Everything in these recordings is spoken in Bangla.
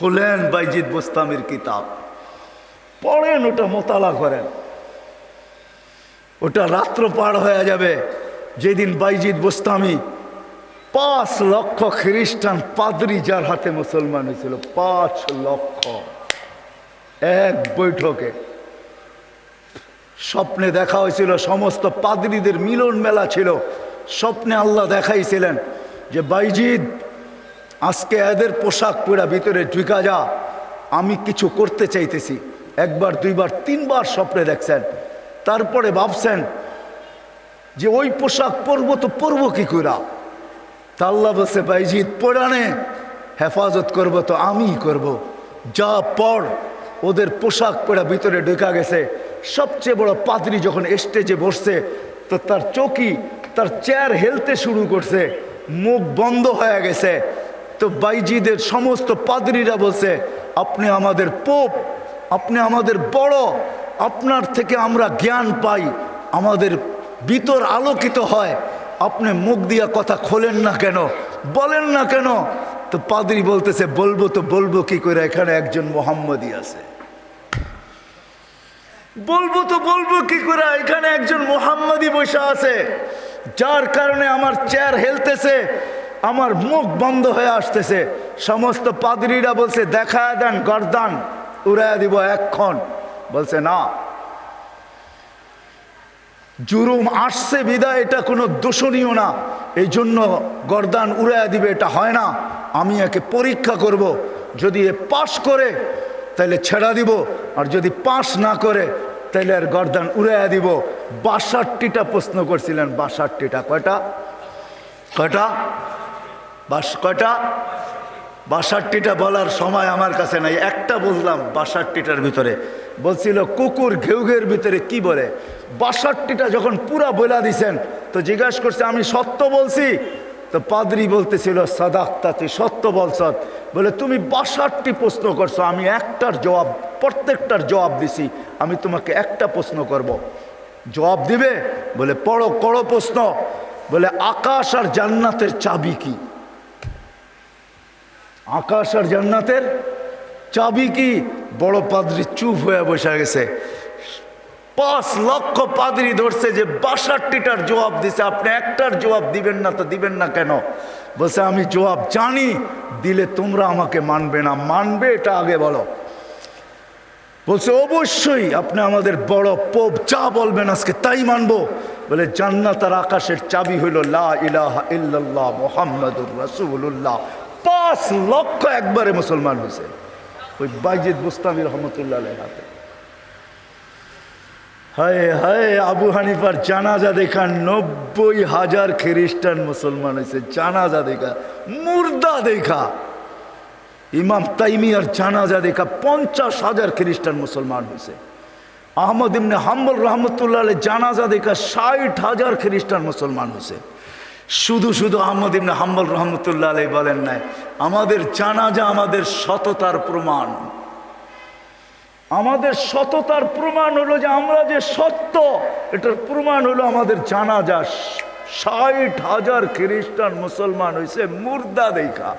খুলেন বাইজিদ বোস্তামির কিতাব, পড়েন, ওটা মোতালা করেন। ওটা রাত্র পার হয়ে যাবে যেদিন বাইজিদ বোস্তামি 5 লক্ষ খ্রিস্টান পাদ্রী যার হাতে মুসলমান হয়েছিল, 5 লক্ষ এক বৈঠকে। স্বপ্নে দেখা হয়েছিল, সমস্ত পাদ্রীদের মিলন মেলা ছিল। স্বপ্নে আল্লাহ দেখাইছিলেন যে বাইজিদ আজকে এদের পোশাক পরা ভিতরে ঢুকা যা, আমি কিছু করতে চাইতেছি। একবার, দুইবার, তিনবার স্বপ্নে দেখছেন। তারপরে ভাবছেন যে ওই পোশাক পরবো তো পরবো কি করা। তা আল্লাহ বলছে বাইজিদ পরানে হেফাজত করবো তো আমিই করব। যা পড়। ওদের পোশাক পরা ভিতরে ঢুকা গেছে। সবচেয়ে বড় পাদ্রী যখন স্টেজে বসছে তো তার চৌকি, তার চেয়ার হেলতে শুরু করছে, মুখ বন্ধ হয়ে গেছে। তো বাইজিদের সমস্ত পাদ্রীরা বলছে আপনি আমাদের পোপ, আপনি আমাদের বড়, আপনার থেকে আমরা জ্ঞান পাই, আমাদের ভিতর আলোকিত হয়, আপনি মুখ দিয়া কথা খোলেন না কেন, বলেন না কেন? তো পাদ্রী বলতেছে বলবো তো বলবো কি করে, এখানে একজন মোহাম্মদী আছে। বলবো তো বলবো কি করে, এখানে একজন মোহাম্মদী বসে আছে, যার কারণে আমার চেয়ার হেলতেছে, আমার মুখ বন্ধ হয়ে আসতেছে। সমস্ত পাদ্রীরা বলছে দেখা দেন, গর্দান উড়াইয়া দিব এক্ষণ। বলছে না, জুরুম আসছে বিদায় এটা কোনো দোষণীয় না, এই জন্য গর্দান উড়াইয়া দিবে এটা হয় না। আমি একে পরীক্ষা করব, যদি এ পাশ করে তাহলে ছেড়া দিব, আর যদি পাশ না করে তাহলে আর গর্দান উড়াইয়া দিব। 62টা প্রশ্ন করছিলেন, 62টা। কয়টা? কয়টা? কয়টা? 62টা বলার সময় আমার কাছে নাই, একটা বুঝলাম 62টার ভিতরে। বলছিল কুকুর ঘেউঘের ভিতরে কি বলে। 62টা যখন পুরা বলা দিছেন তো জিজ্ঞাসা করছে আমি সত্য বলছি? তো পাদ্রী বলতেছিল সাদাক্তা, তুই সত্য বলছ। বলে তুমি 62টি প্রশ্ন করছো, আমি একটার জবাব, প্রত্যেকটার জবাব দিছি, আমি তোমাকে একটা প্রশ্ন করব, জবাব দিবে? বলে পড়ো, করো প্রশ্ন। বলে আকাশ আর জান্নাতের চাবি কি? আকাশ আর জান্নাতের চাবি কি? বড় পাদ্রী চুপ হয়ে বসে গেছে। 5 লক্ষ পাদ্রী ধরছে যে 62টার জবাব দিছে, আপনি একটার জবাব দিবেন না, তো দিবেন না কেন? বলছে আমি জবাব জানি, দিলে তোমরা আমাকে মানবে না, মানবে এটা আগে বলো। বলছে অবশ্যই আপনি আমাদের বড় পোপ, যা বলবেন আজকে তাই মানবো। বলে জান্নাত আর আকাশের চাবি হইল লা ইলাহা ইল্লাল্লাহ মুহাম্মাদুর রাসূলুল্লাহ। 5 লক্ষ একবারে মুসলমান হয়েছে ওই বাইজিদ বোস্তামি রহমতুল্লাহ আলাইহির হাতে। হায় হায়, আবু হানিফার জানাজা দেখা 90,000 খ্রিস্টান মুসলমান হয়েছে। জানাজা দেখা, মুর্দা দেখা। ইমাম তাইমিয়ার জানাজা দেখা 50,000 খ্রিস্টান মুসলমান হয়েছে। আহমদ ইবনে হাম্বল রহমতুল্লাহ আলাইহি জানাজা দেখা 60,000 খ্রিস্টান মুসলমান হয়েছে। শুধু শুধু আহমদ ইবনে হাম্বল রহমতুল্লাহ আলাইহি বলেন নাই আমাদের জানাজা আমাদের সততার প্রমাণ। আমাদের সততার প্রমাণ হলো যে আমরা যে সত্য, এটার প্রমাণ হলো আমাদের জানাজা। 60,000 খ্রিস্টান মুসলমান হয়েছে মুর্দা দেখা।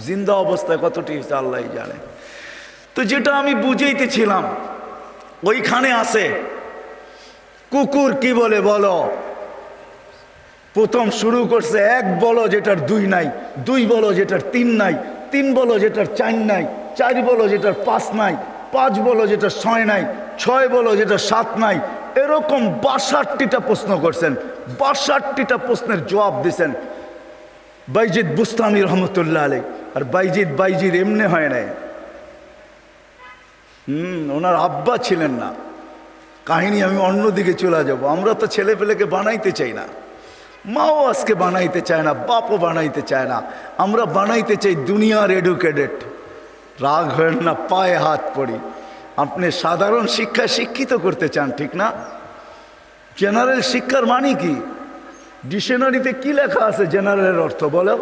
জিন্দা অবস্থায় কতটি হয়েছে আল্লাহ জানে। তো যেটা আমি বুঝাইতেছিলাম, ওইখানে আছে কুকুর কি বলে বলো। প্রথম শুরু করছে 1 বলো যেটার 2 নাই, 2 বলো যেটার 3 নাই, 3 বলো যেটার 4 নাই, 4 বলো যেটার 5 নাই, 5 বলো যেটার 6 নাই, 6 বলো যেটার 7 নাই। এরকম 62টা প্রশ্ন করছেন। 62টা প্রশ্নের জবাব দিছেন বাইজিদ বুস্তামি রহমতুল্লাহ আলাইহি। আর বাইজিদ এমনি হয় নাই। ওনার আব্বা ছিলেন না। কাহিনী আমি অন্যদিকে চলে যাব। আমরা তো ছেলে পেলেকে বানাইতে চাই না, মাও আজকে বানাইতে চায় না, বাপও বানাইতে চায় না। আমরা বানাইতে চাই দুনিয়ার এডুকেটেড। রাগ হয় না, পায়ে হাত পড়ি। আপনি সাধারণ শিক্ষায় শিক্ষিত করতে চান, ঠিক না? জেনারেল শিক্ষার মানে কি? ডিকশনারিতে কি লেখা আছে জেনারেলের অর্থ বলো?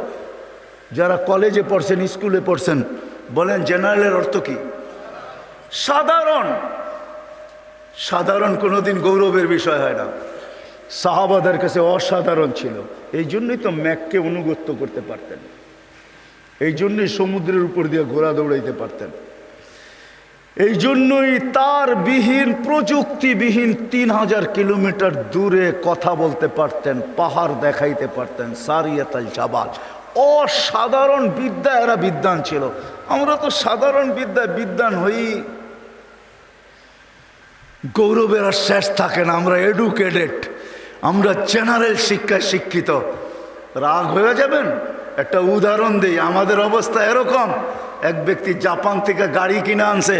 যারা কলেজে পড়ছেন, স্কুলে পড়ছেন, বলেন জেনারেলের অর্থ কি? সাধারণ। সাধারণ কোনোদিন গৌরবের বিষয় হয় না। সাহাবাদের কাছে অসাধারণ ছিল, এই জন্যই তো ম্যাককে অনুগত্য করতে পারতেন। এই জন্যই সমুদ্রের উপর দিয়ে ঘোড়া দৌড়াইতে পারতেন। এই জন্যই তার বিহীন, প্রযুক্তিবিহীন 3000 কিলোমিটার দূরে কথা বলতে পারতেন, পাহাড় দেখাইতে পারতেন। সারিয়াতাল জাবাল, অসাধারণ বিদ্যা, এরা বিদ্বান ছিল। আমরা তো সাধারণ বিদ্যায় বিদ্বান হই, গৌরবের আর শেষ থাকে না। আমরা এডুকেটেড, আমরা জেনারেল শিক্ষায় শিক্ষিত। রাগ হয়ে যাবেন? একটা উদাহরণ দিই। আমাদের অবস্থা এরকম, এক ব্যক্তি জাপান থেকে গাড়ি কিনে আনছে,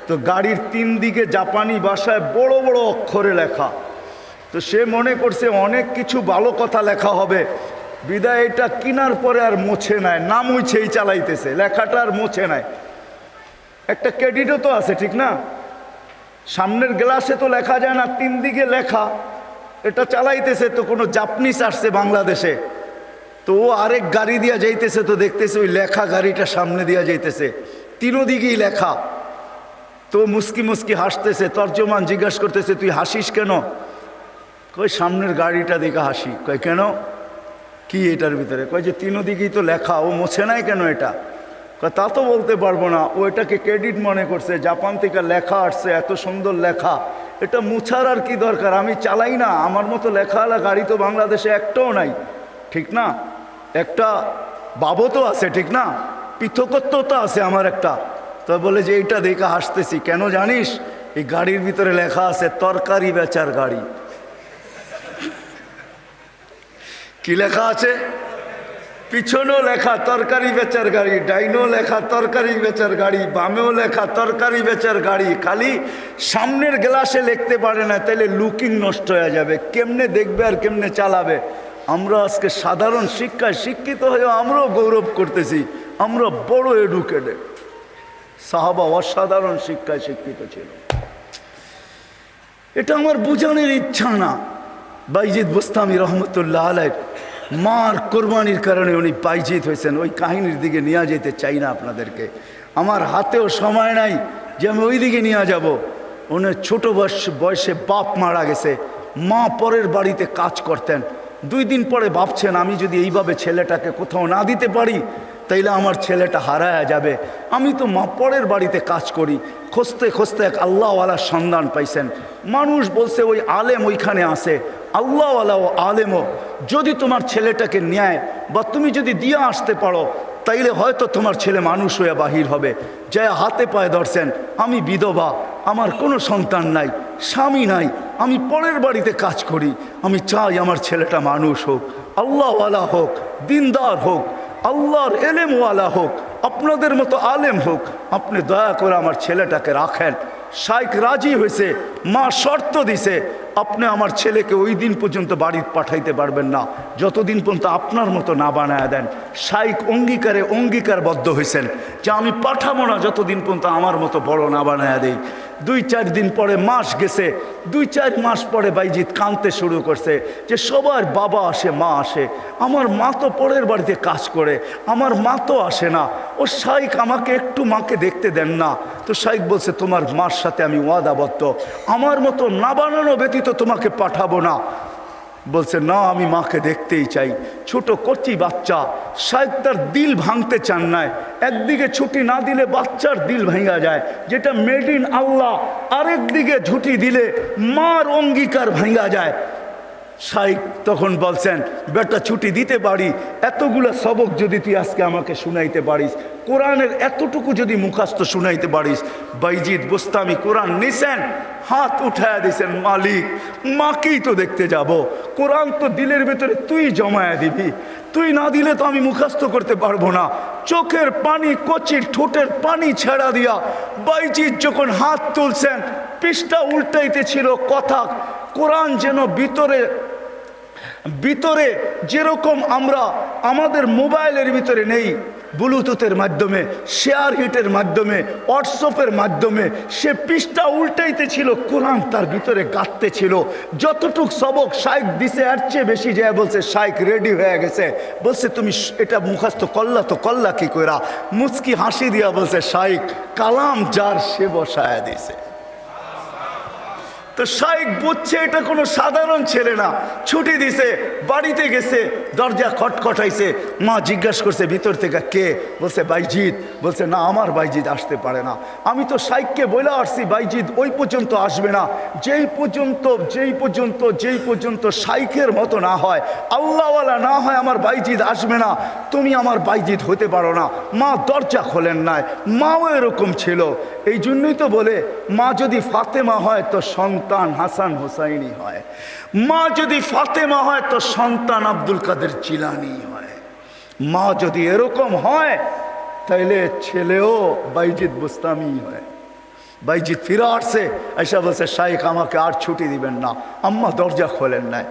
তো গাড়ির 3 দিকে জাপানি ভাষায় বড় বড় অক্ষরে লেখা। তো সে মনে করছে অনেক কিছু ভালো কথা লেখা হবে, বিদায় এটা কেনার পরে আর মোছে নাই, না মুছেই চালাইতেছে, লেখাটা আর মোছে নাই। একটা ক্রেডিটও তো আছে, ঠিক না? সামনের গ্লাসে তো লেখা যায় না, 3 দিকে লেখা, এটা চালাইতেছে। তো কোনো জাপানিজ আসছে বাংলাদেশে, তো ও আরেক গাড়ি দিয়া যাইতেছে, তো দেখতেছে ওই লেখা গাড়িটা সামনে দিয়া যাইতেছে, 3 দিকেই লেখা। তো মুস্কি মুস্কি হাসতেছে। তর্জমান জিজ্ঞাসা করতেছে, তুই হাসিস কেন? কই সামনের গাড়িটা দেখে হাসি। কয় কেন, কি এটার ভিতরে? কয় যে 3 দিকেই তো লেখা, ও মোছে নাই কেন এটা? কয় তা তো বলতে পারবো না, ও এটাকে ক্রেডিট মনে করছে, জাপান থেকে লেখা আসছে, এত সুন্দর লেখা, এটা মুছার আর কি দরকার, আমি চালাই না, আমার মতো লেখাওয়ালা গাড়ি তো বাংলাদেশে একটাও নাই, ঠিক না? একটা বাবতও আছে, ঠিক না? পৃথকত্ব তো আছে আমার একটা। তো বলে যে এইটা দেখে হাসতেছি কেন জানিস? এই গাড়ির ভিতরে লেখা আছে তরকারি বেচার গাড়ি। কি লেখা আছে? পিছনেও লেখা তরকারি বেচার গাড়ি, ডাইনেও লেখা তরকারি বেচার গাড়ি, বামেও লেখা তরকারি বেচার গাড়ি। খালি সামনের গ্লাসে লিখতে পারে না, তাইলে লুকিং নষ্ট হয়ে যাবে, কেমনে দেখবে আর কেমনে চালাবে। আমরা আজকে সাধারণ শিক্ষায় শিক্ষিত হয়ে আমরাও গৌরব করতেছি, আমরা বড় এডুকেটেড। সাহাবা অসাধারণ শিক্ষায় শিক্ষিত ছিল। এটা আমার বোঝানোর ইচ্ছা না। বাইজিদ বুস্তামি রহমতুল্লাহ আলাইহ মার কোরবানির কারণে উনি বাইজিদ হয়েছেন, ওই কাহিনীর দিকে নিয়ে যেতে চাই না আপনাদেরকে। আমার হাতেও সময় নাই যে আমি ওই দিকে নিয়ে যাব। উনি ছোট বয়সে বাপ মারা গেছে, মা পরের বাড়িতে কাজ করতেন। 2 দিন পরে ভাবছেন, আমি যদি এইভাবে ছেলেটাকে কোথাও না দিতে পারি তাইলে আমার ছেলেটা হারায়া যাবে। আমি তো মা পরের বাড়িতে কাজ করি। খুঁজতে খুঁজতে এক আল্লাহওয়ালার সন্ধান পাইছেন। মানুষ বলছে ওই আলেম ওইখানে আছে, আল্লাহওয়ালা ও আলেমও যদি তোমার ছেলেটাকে নেয় বা তুমি যদি দিয়ে আসতে পারো তাইলে হয়তো তোমার ছেলে মানুষ হয়ে বাহির হবে। যা হাতে পায়ে ধরছেন, আমি বিধবা, আমার কোনো সন্তান নাই, স্বামী নাই, আমি পরের বাড়িতে কাজ করি, আমি চাই আমার ছেলেটা মানুষ হোক, আল্লাহওয়ালা হোক, দিনদার হোক, আল্লাহর এলেমওয়ালা হোক, আপনাদের মতো আলেম হোক, আপনি দয়া করে আমার ছেলেটাকে রাখেন। শাইখ রাজি হয়েছে, মা শর্ত দিছে, আপনি আমার ছেলেকে ওই দিন পর্যন্ত বাড়ি পাঠাইতে পারবেন না যতদিন পর্যন্ত আপনার মতো না বানায় দেন। শাইখ অঙ্গীকারবদ্ধ হয়েছেন যে আমি পাঠাবো না যতদিন পর্যন্ত আমার মতো বড় না বানায় দেই। 2-4 দিন পরে মাস গেছে, 2-4 মাস পরে বাইজিদ কাঁদতে শুরু করছে যে সবার বাবা আসে, মা আসে, আমার মা তো পরের বাড়িতে কাজ করে, আমার মা তো আসে না। ও শাইখ আমাকে একটু মাকে দেখতে দেন না। তো শাইখ বলছে, তোমার মার সাথে আমি ওয়াদাবদ্ধ, আমার মতো না বানানো ব্যতীত তোমাকে পাঠাবো না। বলছে না, আমি মাকে দেখতেই চাই। ছোট কচি বাচ্চা, শাইখ তার দিল ভাঙতে চান না। একদিকে ছুটি না দিলে বাচ্চার দিল ভাঙা যায়, যেটা মেড ইন আল্লাহ, আরেকদিকে ছুটি দিলে মার অঙ্গীকার ভাঙা যায়। শাইখ তখন বলছেন, বেটা ছুটি দিতে পারি, এতগুলো সবক যদি তুই আজকে আমাকে শুনাইতে পারিস, কোরআনের এতটুকু যদি মুখস্থ শুনাইতে পারিস। বাইজিদ বুস্তামি কোরআন নিছেন, হাত উঠায় দিছেন, মালিক মাকেই তো দেখতে যাব, কোরআন তো দিলের ভেতরে তুই জমায়া দিবি, তুই না দিলে তো আমি মুখস্থ করতে পারবো না। চোখের পানি, কচির ঠোঁটের পানি ছেড়া দিয়া বাইজিদ যখন হাত তুলছেন, পৃষ্ঠা উল্টাইতে ছিল কথা। কোরআন যেন ভিতরে যেরকম আমরা আমাদের মোবাইলের ভিতরে নেই, ব্লুটুথের মাধ্যমে, শেয়ার হিটের মাধ্যমে, হোয়াটসঅ্যাপের মাধ্যমে সে পৃষ্ঠা উল্টাইতে ছিল, কোরআন তার ভিতরে গাঁথতে ছিল। যতটুক সবক শাইখ দিছে এর চেয়ে বেশি যায় বলছে শাইখ রেডি হয়ে গেছে। বলছে তুমি এটা মুখস্থ করলা, তো করলা কি কইরা? মুচকি হাসি দিয়া বলছে, শাইখ কালাম যার সে বসায় দিছে। তো শাইখ বুঝছে এটা কোনো সাধারণ ছেলে না। ছুটি দিছে, বাড়িতে গেছে, দরজা খটখটাইছে। মা জিজ্ঞাসা করছে ভিতর থেকে কে? বলছে বাইজিৎ। বলছে না, আমার বাইজিৎ আসতে পারে না। আমি তো শাইখকে বলে আসছি বাইজিৎ ওই পর্যন্ত আসবে না, যেই পর্যন্ত শাইখের মতো না হয়, আল্লাহওয়ালা না হয়, আমার বাইজিৎ আসবে না। তুমি আমার বাইজিৎ হতে পারো না। মা দরজা খোলেন নাই। মাও এরকম ছিল। এই জন্যই তো বলে মা যদি ফাতেমা হয় তো সন্তান হাসান হোসাইনি হয়, মা যদি ফাতেমা হয় তো সন্তান আব্দুল কাদের জিলানি হয়। মা যদি এরকম হয় তাইলে ছেলেও বাইজিৎ বুস্তামি হয়। বাইজিৎ ফিরে আসছে, এসে বলছে শাইখ আমাকে আর ছুটি দিবেন না। আম্মা দরজা খোলেন নাই।